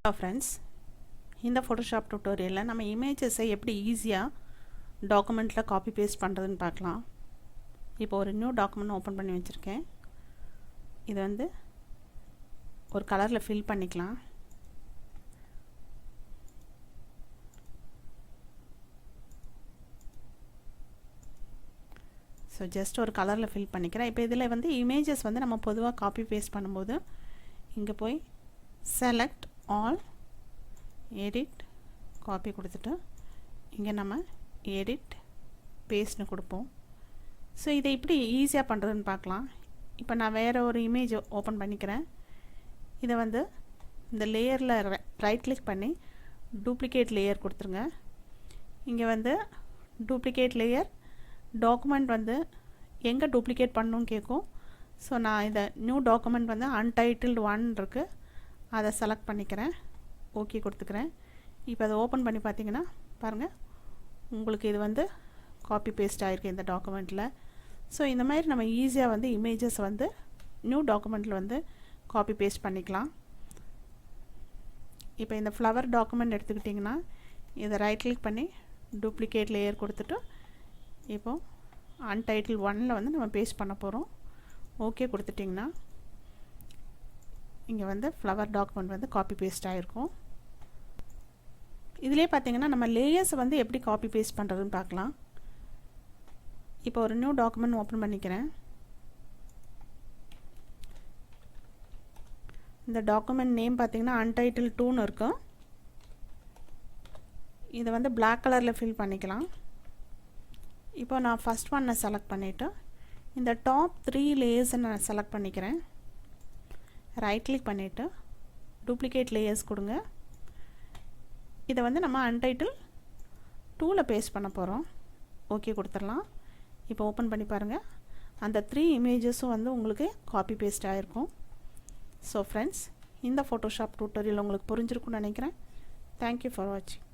Hello friends, இந்த Photoshop tutorialல நம்ம இமேஜஸை எப்படி ஈஸியாக டாக்குமெண்ட்டில் காப்பி பேஸ்ட் பண்ணுறதுன்னு பார்க்கலாம். இப்போ ஒரு நியூ டாக்குமெண்ட் ஓப்பன் பண்ணி வச்சுருக்கேன். இது வந்து ஒரு கலரில் ஃபில் பண்ணிக்கலாம். ஸோ ஜஸ்ட் ஒரு கலரில் ஃபில் பண்ணிக்கிறேன். இப்போ இதில் வந்து இமேஜஸ் வந்து நம்ம பொதுவாக காப்பி பேஸ்ட் பண்ணும்போது இங்கே போய் செலக்ட் ஆல், எடிட், காப்பி கொடுத்துட்டு இங்கே நம்ம எடிட் பேஸ்ட்னு கொடுப்போம். ஸோ இதை இப்படி ஈஸியாக பண்ணுறதுன்னு பார்க்கலாம். இப்போ நான் வேறு ஒரு இமேஜ் ஓப்பன் பண்ணிக்கிறேன். இதை வந்து இந்த லேயரில் ரைட் கிளிக் பண்ணி டூப்ளிகேட் லேயர் கொடுத்துருங்க. இங்கே வந்து டூப்ளிகேட் லேயர் டாக்குமெண்ட் வந்து எங்கே டூப்ளிகேட் பண்ணணும்னு கேட்கும். ஸோ நான் இதை நியூ டாக்குமெண்ட் வந்து அன்டைட்டில்டு 1 இருக்குது, அதை செலக்ட் பண்ணிக்கிறேன், ஓகே கொடுத்துக்கிறேன். இப்போ அதை ஓப்பன் பண்ணி பார்த்தீங்கன்னா பாருங்கள், உங்களுக்கு இது வந்து காப்பி பேஸ்ட் ஆகிருக்கு இந்த டாக்குமெண்ட்டில். ஸோ இந்த மாதிரி நம்ம ஈஸியாக வந்து இமேஜஸ் வந்து நியூ டாக்குமெண்ட்டில் வந்து காப்பி பேஸ்ட் பண்ணிக்கலாம். இப்போ இந்த ஃப்ளவர் டாக்குமெண்ட் எடுத்துக்கிட்டிங்கன்னா இதை ரைட் கிளிக் பண்ணி டூப்ளிகேட் லேயர் கொடுத்துட்டு இப்போது அன்டைட்டில் 1ல் வந்து நம்ம பேஸ்ட் பண்ண போகிறோம். ஓகே கொடுத்துட்டிங்கன்னா இங்கே வந்து ஃப்ளவர் டாக்குமெண்ட் வந்து காப்பி பேஸ்ட் ஆகிருக்கும். இதிலே பார்த்தீங்கன்னா நம்ம லேயர்ஸை வந்து எப்படி காப்பி பேஸ்ட் பண்ணுறதுன்னு பார்க்கலாம். இப்போ ஒரு நியூ டாக்குமெண்ட் ஓப்பன் பண்ணிக்கிறேன். இந்த டாக்குமெண்ட் நேம் பார்த்தீங்கன்னா அன்டைட்டில் 2ன்னு இருக்கும். இதை வந்து பிளாக் கலரில் ஃபில் பண்ணிக்கலாம். இப்போ நான் ஃபஸ்ட் ஒன்னை செலக்ட் பண்ணிவிட்டு இந்த டாப் 3 லேயர்ஸை நான் செலக்ட் பண்ணிக்கிறேன். ரைட் கிளிக் பண்ணிவிட்டு டூப்ளிகேட் லேயர்ஸ் கொடுங்க. இதை வந்து நம்ம அன்டைட்டில் 2ல் பேஸ்ட் பண்ண போகிறோம். ஓகே கொடுத்துடலாம். இப்போ ஓப்பன் பண்ணி பாருங்கள், அந்த 3 இமேஜஸும் வந்து உங்களுக்கு காப்பி பேஸ்ட் ஆகிருக்கும். ஸோ ஃப்ரெண்ட்ஸ், இந்த ஃபோட்டோஷாப் டியூட்டோரியல் உங்களுக்கு புரிஞ்சிருக்குன்னு நினைக்கிறேன். தேங்க்யூ ஃபார் வாட்சிங்.